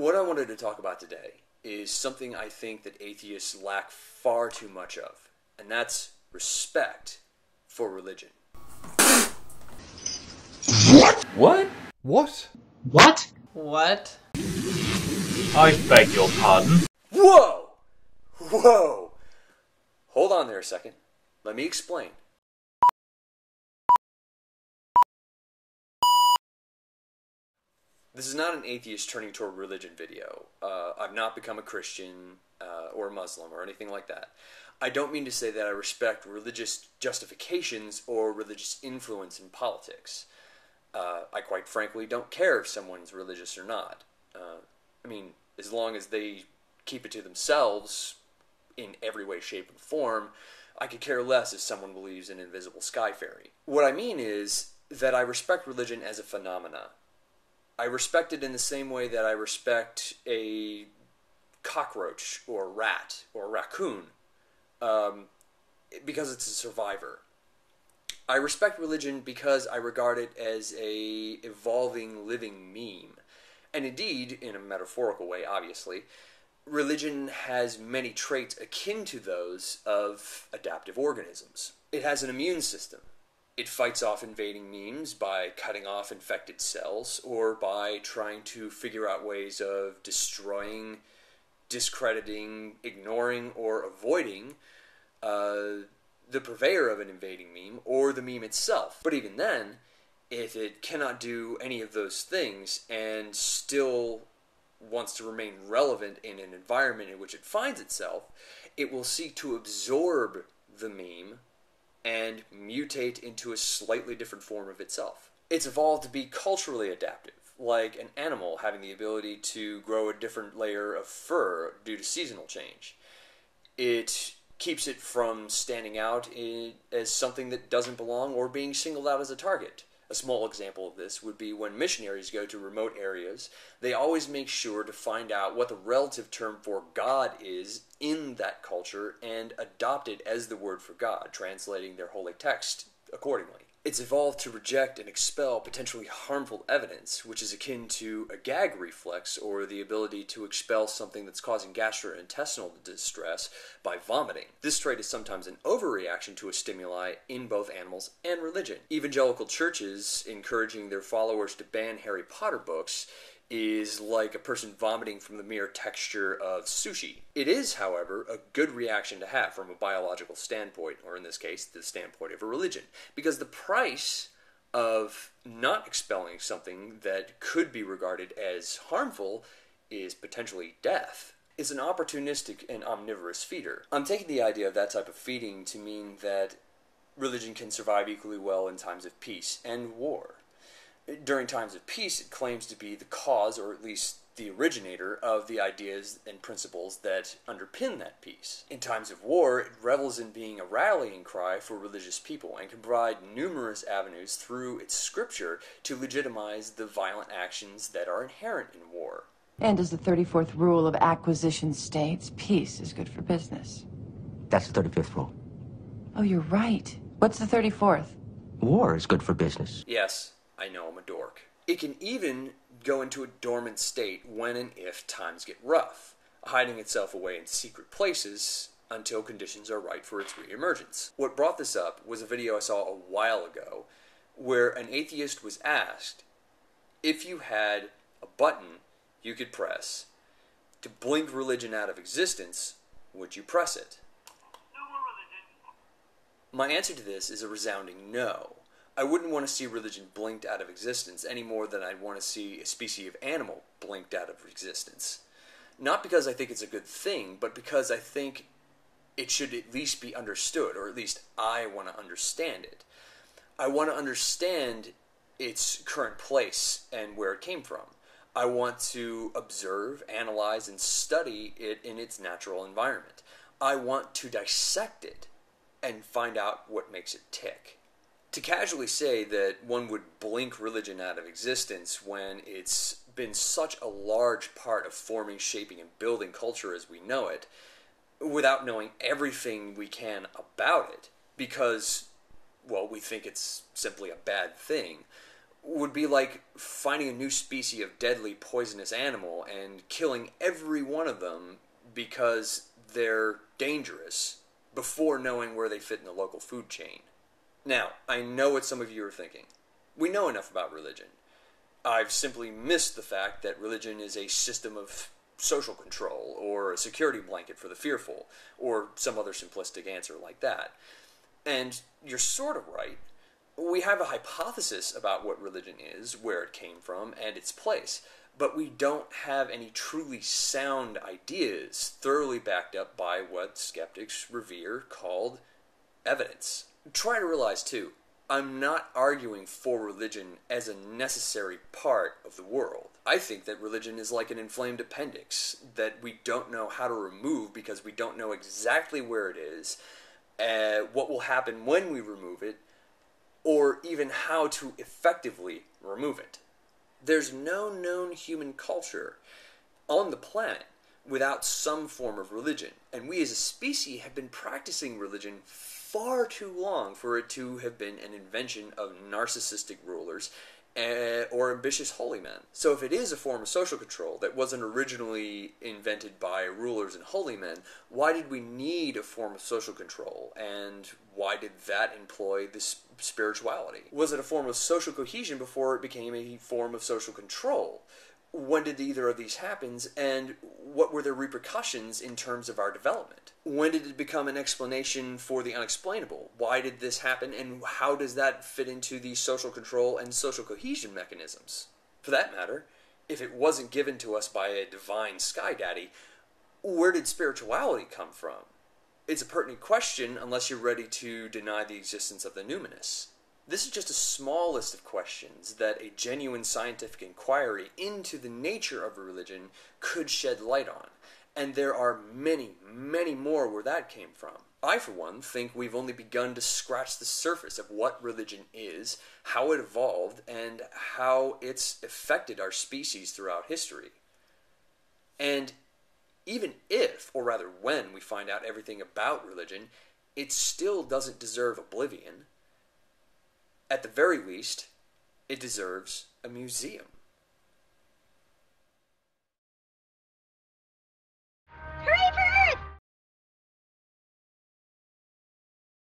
What I wanted to talk about today is something I think that atheists lack far too much of, and that's respect for religion. What? What? What? What? What? I beg your pardon? Whoa! Whoa! Hold on there a second. Let me explain. This is not an atheist turning toward religion video. I've not become a Christian or a Muslim or anything like that. I don't mean to say that I respect religious justifications or religious influence in politics. I quite frankly don't care if someone's religious or not. I mean, as long as they keep it to themselves in every way, shape, and form, I could care less if someone believes in an invisible sky fairy. What I mean is that I respect religion as a phenomena. I respect it in the same way that I respect a cockroach or rat or raccoon, because it's a survivor. I respect religion because I regard it as a evolving, living meme. And indeed, in a metaphorical way, obviously, religion has many traits akin to those of adaptive organisms. It has an immune system. It fights off invading memes by cutting off infected cells or by trying to figure out ways of destroying, discrediting, ignoring, or avoiding the purveyor of an invading meme or the meme itself. But even then, if it cannot do any of those things and still wants to remain relevant in an environment in which it finds itself, it will seek to absorb the meme and mutate into a slightly different form of itself. It's evolved to be culturally adaptive, like an animal having the ability to grow a different layer of fur due to seasonal change. It keeps it from standing out as something that doesn't belong or being singled out as a target. A small example of this would be when missionaries go to remote areas, they always make sure to find out what the relative term for God is in that culture and adopt it as the word for God, translating their holy text accordingly. It's evolved to reject and expel potentially harmful evidence, which is akin to a gag reflex or the ability to expel something that's causing gastrointestinal distress by vomiting. This trait is sometimes an overreaction to a stimuli in both animals and religion. Evangelical churches encouraging their followers to ban Harry Potter books is like a person vomiting from the mere texture of sushi. It is, however, a good reaction to have from a biological standpoint, or in this case, the standpoint of a religion, because the price of not expelling something that could be regarded as harmful is potentially death. It's an opportunistic and omnivorous feeder. I'm taking the idea of that type of feeding to mean that religion can survive equally well in times of peace and war. During times of peace, it claims to be the cause, or at least the originator, of the ideas and principles that underpin that peace. In times of war, it revels in being a rallying cry for religious people and can provide numerous avenues through its scripture to legitimize the violent actions that are inherent in war. And as the 34th rule of acquisition states, peace is good for business. That's the 35th rule. Oh, you're right. What's the 34th? War is good for business. Yes, I know I'm a dork. It can even go into a dormant state when and if times get rough, hiding itself away in secret places until conditions are right for its re-emergence. What brought this up was a video I saw a while ago where an atheist was asked if you had a button you could press to blink religion out of existence, would you press it? My answer to this is a resounding no. I wouldn't want to see religion blinked out of existence any more than I'd want to see a species of animal blinked out of existence. Not because I think it's a good thing, but because I think it should at least be understood, or at least I want to understand it. I want to understand its current place and where it came from. I want to observe, analyze, and study it in its natural environment. I want to dissect it and find out what makes it tick. To casually say that one would blink religion out of existence when it's been such a large part of forming, shaping, and building culture as we know it, without knowing everything we can about it, because, well, we think it's simply a bad thing, would be like finding a new species of deadly poisonous animal and killing every one of them because they're dangerous before knowing where they fit in the local food chain. Now, I know what some of you are thinking. We know enough about religion. I've simply missed the fact that religion is a system of social control, or a security blanket for the fearful, or some other simplistic answer like that. And you're sort of right. We have a hypothesis about what religion is, where it came from, and its place, but we don't have any truly sound ideas thoroughly backed up by what skeptics revere called evidence. Try to realize, too, I'm not arguing for religion as a necessary part of the world. I think that religion is like an inflamed appendix that we don't know how to remove because we don't know exactly where it is, what will happen when we remove it, or even how to effectively remove it. There's no known human culture on the planet without some form of religion, and we as a species have been practicing religion far too long for it to have been an invention of narcissistic rulers or ambitious holy men. So if it is a form of social control that wasn't originally invented by rulers and holy men, why did we need a form of social control? And why did that employ this spirituality? Was it a form of social cohesion before it became a form of social control? When did either of these happen, and what were the repercussions in terms of our development? When did it become an explanation for the unexplainable? Why did this happen, and how does that fit into the social control and social cohesion mechanisms? For that matter, if it wasn't given to us by a divine sky daddy, where did spirituality come from? It's a pertinent question unless you're ready to deny the existence of the numinous. This is just a small list of questions that a genuine scientific inquiry into the nature of a religion could shed light on. And there are many, many more where that came from. I, for one, think we've only begun to scratch the surface of what religion is, how it evolved, and how it's affected our species throughout history. And even if, or rather when, we find out everything about religion, it still doesn't deserve oblivion. At the very least, it deserves a museum.